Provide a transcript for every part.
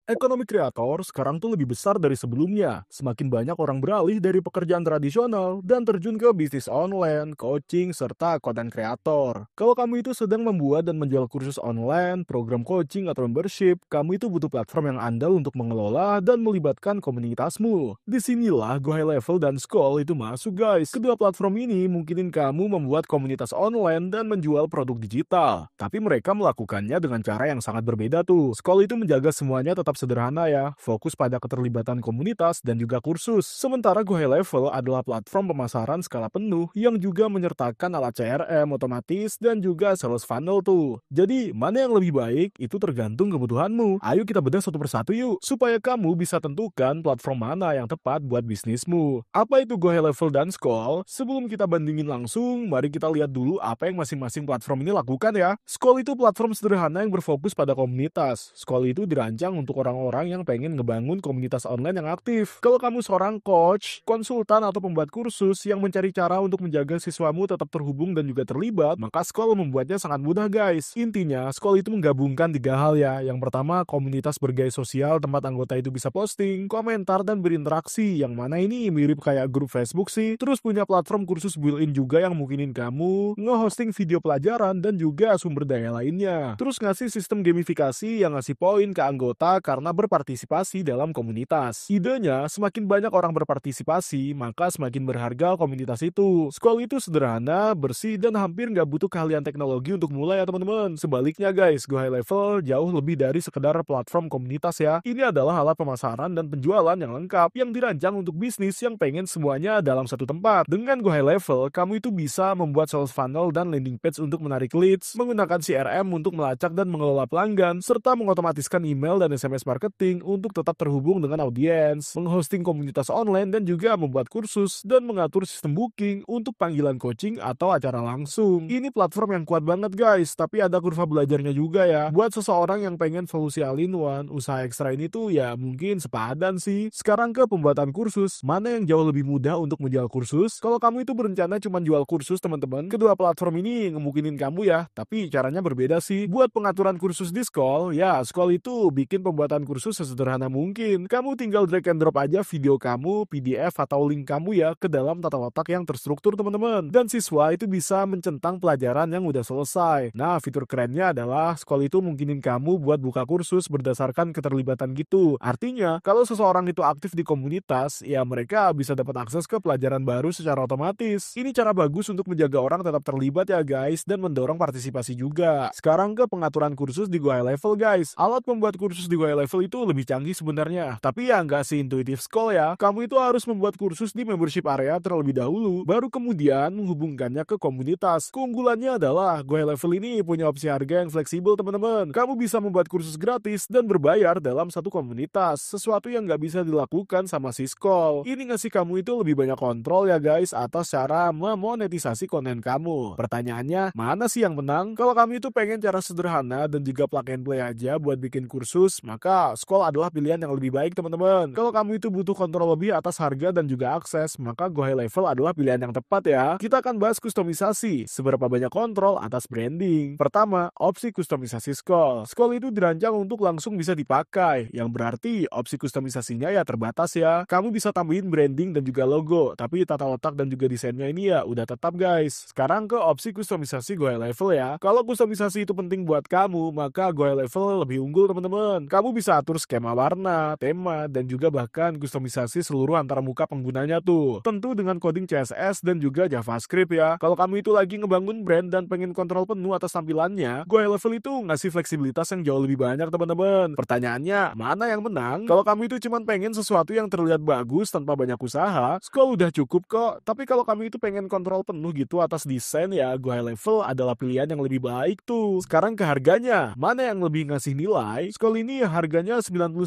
Ekonomi kreator sekarang tuh lebih besar dari sebelumnya. Semakin banyak orang beralih dari pekerjaan tradisional dan terjun ke bisnis online, coaching, serta konten kreator. Kalau kamu itu sedang membuat dan menjual kursus online, program coaching atau membership, kamu itu butuh platform yang andal untuk mengelola dan melibatkan komunitasmu. Disinilah Go High Level dan Skoll itu masuk guys. Kedua platform ini mungkinin kamu membuat komunitas online dan menjual produk digital. Tapi mereka melakukannya dengan cara yang sangat berbeda tuh. Skoll itu menjaga semuanya tetap sederhana ya, fokus pada keterlibatan komunitas dan juga kursus. Sementara Go High Level adalah platform pemasaran skala penuh yang juga menyertakan alat CRM otomatis dan juga sales funnel tuh. Jadi, mana yang lebih baik itu tergantung kebutuhanmu. Ayo kita bedah satu persatu yuk, supaya kamu bisa tentukan platform mana yang tepat buat bisnismu. Apa itu Go High Level dan Skoll? Sebelum kita bandingin langsung, mari kita lihat dulu apa yang masing-masing platform ini lakukan ya. Skoll itu platform sederhana yang berfokus pada komunitas. Skoll itu dirancang untuk orang-orang yang pengen ngebangun komunitas online yang aktif. Kalau kamu seorang coach, konsultan atau pembuat kursus yang mencari cara untuk menjaga siswamu tetap terhubung dan juga terlibat, maka Skoll membuatnya sangat mudah guys. Intinya, Skoll itu menggabungkan tiga hal ya. Yang pertama, komunitas bergaya sosial tempat anggota itu bisa posting, komentar, dan berinteraksi. Yang mana ini mirip kayak grup Facebook sih. Terus punya platform kursus built-in juga yang mungkinin kamu nge-hosting video pelajaran dan juga sumber daya lainnya. Terus ngasih sistem gamifikasi yang ngasih poin ke anggota karena berpartisipasi dalam komunitas. Idenya, semakin banyak orang berpartisipasi, maka semakin berharga komunitas itu. Skoll itu sederhana, bersih, dan hampir nggak butuh keahlian teknologi untuk mulai ya teman-teman. Sebaliknya guys, Go High Level jauh lebih dari sekedar platform komunitas ya. Ini adalah alat pemasaran dan penjualan yang lengkap, yang dirancang untuk bisnis yang pengen semuanya dalam satu tempat. Dengan Go High Level, kamu itu bisa membuat sales funnel dan landing page untuk menarik leads, menggunakan CRM untuk melacak dan mengelola pelanggan, serta mengotomatiskan email dan SMS marketing untuk tetap terhubung dengan audiens, menghosting komunitas online dan juga membuat kursus dan mengatur sistem booking untuk panggilan coaching atau acara langsung. Ini platform yang kuat banget guys, tapi ada kurva belajarnya juga ya. Buat seseorang yang pengen solusi all-in-one, usaha ekstra ini tuh ya mungkin sepadan sih. Sekarang ke pembuatan kursus, mana yang jauh lebih mudah untuk menjual kursus? Kalau kamu itu berencana cuma jual kursus teman-teman, kedua platform ini ngemungkinin kamu ya, tapi caranya berbeda sih. Buat pengaturan kursus di Skoll, ya Skoll itu bikin pembuatan kursus sesederhana mungkin. Kamu tinggal drag and drop aja video kamu, PDF atau link kamu ya ke dalam tata letak yang terstruktur teman-teman. Dan siswa itu bisa mencentang pelajaran yang udah selesai. Nah, fitur kerennya adalah Skoll itu mungkinin kamu buat buka kursus berdasarkan keterlibatan gitu. Artinya, kalau seseorang itu aktif di komunitas, ya mereka bisa dapat akses ke pelajaran baru secara otomatis. Ini cara bagus untuk menjaga orang tetap terlibat ya guys, dan mendorong partisipasi juga. Sekarang ke pengaturan kursus di Go High Level guys. Alat pembuat kursus di Go High Level itu lebih canggih sebenarnya, tapi ya nggak seintuitif Skoll ya. Kamu itu harus membuat kursus di membership area terlebih dahulu, baru kemudian menghubungkannya ke komunitas. Keunggulannya adalah Go High Level ini punya opsi harga yang fleksibel teman-teman. Kamu bisa membuat kursus gratis dan berbayar dalam satu komunitas, sesuatu yang nggak bisa dilakukan sama si Skoll. Ini ngasih kamu itu lebih banyak kontrol ya guys atas cara memonetisasi konten kamu. Pertanyaannya, mana sih yang menang? Kalau kamu itu pengen cara sederhana dan juga plug and play aja buat bikin kursus, maka Skoll adalah pilihan yang lebih baik teman-teman. Kalau kamu itu butuh kontrol lebih atas harga dan juga akses, maka Go High Level adalah pilihan yang tepat ya. Kita akan bahas kustomisasi, seberapa banyak kontrol atas branding. Pertama, opsi kustomisasi Skoll. Skoll itu dirancang untuk langsung bisa dipakai, yang berarti opsi kustomisasinya ya terbatas ya. Kamu bisa tambahin branding dan juga logo, tapi tata letak dan juga desainnya ini ya udah tetap guys. Sekarang ke opsi kustomisasi Go High Level ya. Kalau kustomisasi itu penting buat kamu, maka Go High Level lebih unggul teman-teman. Kamu bisa atur skema warna, tema, dan juga bahkan kustomisasi seluruh antarmuka penggunanya tuh. Tentu dengan coding CSS dan juga JavaScript ya. Kalau kamu itu lagi ngebangun brand dan pengen kontrol penuh atas tampilannya, Go High Level itu ngasih fleksibilitas yang jauh lebih banyak teman-teman. Pertanyaannya, mana yang menang? Kalau kamu itu cuma pengen sesuatu yang terlihat bagus tanpa banyak usaha, Skoll udah cukup kok. Tapi kalau kamu itu pengen kontrol penuh gitu atas desain, ya Go High Level adalah pilihan yang lebih baik tuh. Sekarang ke harganya, mana yang lebih ngasih nilai? Skoll ini harganya $99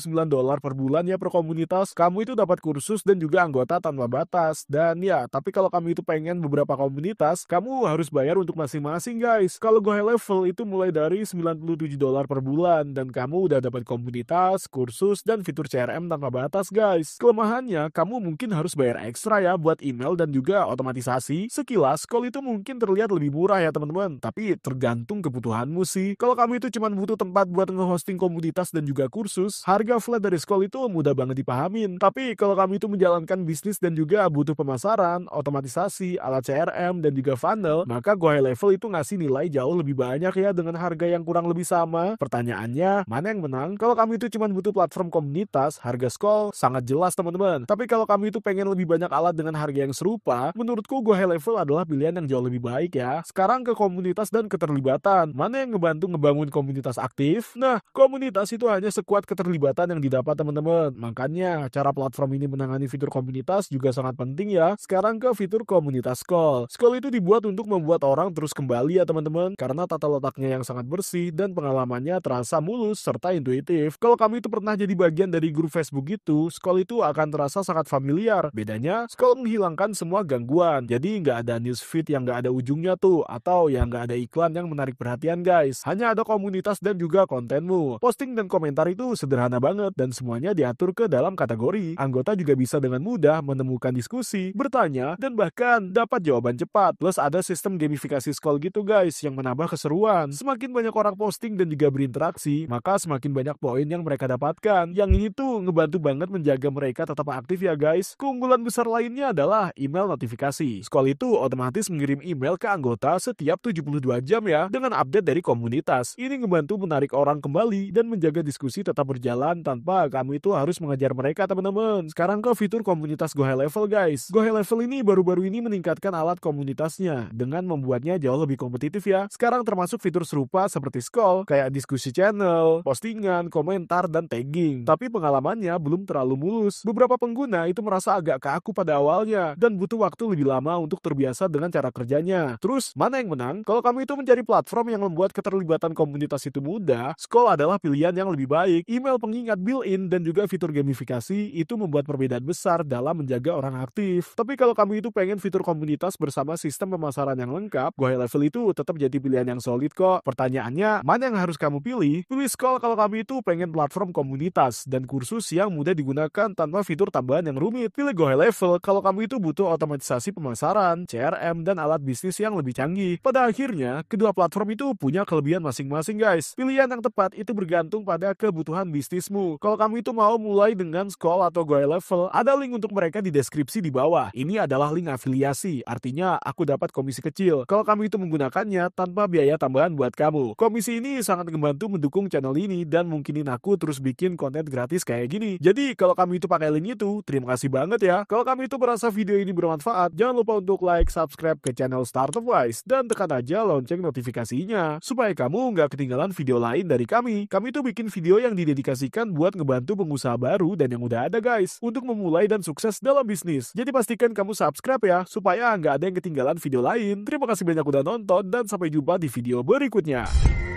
per bulan ya per komunitas. Kamu itu dapat kursus dan juga anggota tanpa batas. Dan ya, tapi kalau kamu itu pengen beberapa komunitas, kamu harus bayar untuk masing-masing guys. Kalau Go High Level itu mulai dari $97 per bulan dan kamu udah dapat komunitas, kursus, dan fitur CRM tanpa batas guys. Kelemahannya, kamu mungkin harus bayar ekstra ya buat email dan juga otomatisasi. Sekilas, Skoll itu mungkin terlihat lebih murah ya teman-teman, tapi tergantung kebutuhanmu sih. Kalau kamu itu cuma butuh tempat buat nge-hosting komunitas dan juga kursus, harga flat dari Skoll itu mudah banget dipahamin. Tapi kalau kamu itu menjalankan bisnis dan juga butuh pemasaran, otomatisasi, alat CRM, dan juga funnel, maka Go High Level itu ngasih nilai jauh lebih banyak ya dengan harga yang kurang lebih sama. Pertanyaannya, mana yang menang? Kalau kamu itu cuma butuh platform komunitas, harga Skoll sangat jelas teman-teman. Tapi kalau kamu itu pengen lebih banyak alat dengan harga yang serupa, menurutku Go High Level adalah pilihan yang jauh lebih baik ya. Sekarang ke komunitas dan keterlibatan. Mana yang ngebantu ngebangun komunitas aktif? Nah, komunitas itu hanya sekuat keterlibatan yang didapat teman-teman. Makanya, cara platform ini menangani fitur komunitas juga sangat penting ya. Sekarang ke fitur komunitas Skoll. Skoll itu dibuat untuk membuat orang terus kembali ya teman-teman, karena tata letaknya yang sangat bersih dan pengalamannya terasa mulus serta intuitif. Kalau kamu itu pernah jadi bagian dari grup Facebook itu, Skoll itu akan terasa sangat familiar. Bedanya, Skoll menghilangkan semua gangguan. Jadi nggak ada newsfeed yang nggak ada ujungnya tuh, atau yang nggak ada iklan yang menarik perhatian guys. Hanya ada komunitas dan juga kontenmu. Posting dan komentar itu sederhana banget dan semuanya diatur ke dalam kategori. Anggota juga bisa dengan mudah menemukan diskusi, bertanya, dan bahkan dapat jawaban cepat. Plus ada sistem gamifikasi Skoll gitu guys yang menambah keseruan. Semakin banyak orang posting dan juga berinteraksi, maka semakin banyak poin yang mereka dapatkan. Yang ini tuh ngebantu banget menjaga mereka tetap aktif ya guys. Keunggulan besar lainnya adalah email notifikasi. Skoll itu otomatis mengirim email ke anggota setiap 72 jam ya dengan update dari komunitas. Ini ngebantu menarik orang kembali dan menjaga diskusi tetap berjalan tanpa kamu itu harus mengejar mereka teman-teman. Sekarang ke fitur komunitas Go High Level guys. Go High Level ini baru-baru ini meningkatkan alat komunitasnya dengan membuatnya jauh lebih kompetitif ya. Sekarang termasuk fitur serupa seperti Skoll, kayak diskusi channel, postingan, komentar, dan tagging. Tapi pengalamannya belum terlalu mulus. Beberapa pengguna itu merasa agak kaku pada awalnya dan butuh waktu lebih lama untuk terbiasa dengan cara kerjanya. Terus, mana yang menang? Kalau kamu itu mencari platform yang membuat keterlibatan komunitas itu mudah, Skoll adalah pilihan yang lebih baik. Email pengingat built-in dan juga fitur gamifikasi itu membuat perbedaan besar dalam menjaga orang aktif. Tapi kalau kamu itu pengen fitur komunitas bersama sistem pemasaran yang lengkap, Go High Level itu tetap jadi pilihan yang solid kok. Pertanyaannya, mana yang harus kamu pilih? Pilih Skoll kalau kamu itu pengen platform komunitas dan kursus yang mudah digunakan tanpa fitur tambahan yang rumit. Pilih Go High Level kalau kamu itu butuh otomatisasi pemasaran, CRM, dan alat bisnis yang lebih canggih. Pada akhirnya, kedua platform itu punya kelebihan masing-masing guys. Pilihan yang tepat itu bergantung pada kebutuhan bisnismu. Kalau kamu itu mau mulai dengan Skoll atau Go High Level, ada link untuk mereka di deskripsi di bawah. Ini adalah link afiliasi, artinya aku dapat komisi kecil kalau kamu itu menggunakannya tanpa biaya tambahan buat kamu. Komisi ini sangat membantu mendukung channel ini dan mungkinin aku terus bikin konten gratis kayak gini. Jadi kalau kamu itu pakai link itu, terima kasih banget ya. Kalau kamu itu merasa video ini bermanfaat, jangan lupa untuk like, subscribe ke channel Startup Wise, dan tekan aja lonceng notifikasinya supaya kamu nggak ketinggalan video lain dari kami. Kami itu bikin video yang didedikasikan buat ngebantu pengusaha baru dan yang udah ada guys, untuk memulai dan sukses dalam bisnis. Jadi pastikan kamu subscribe ya, supaya nggak ada yang ketinggalan video lain. Terima kasih banyak udah nonton dan sampai jumpa di video berikutnya.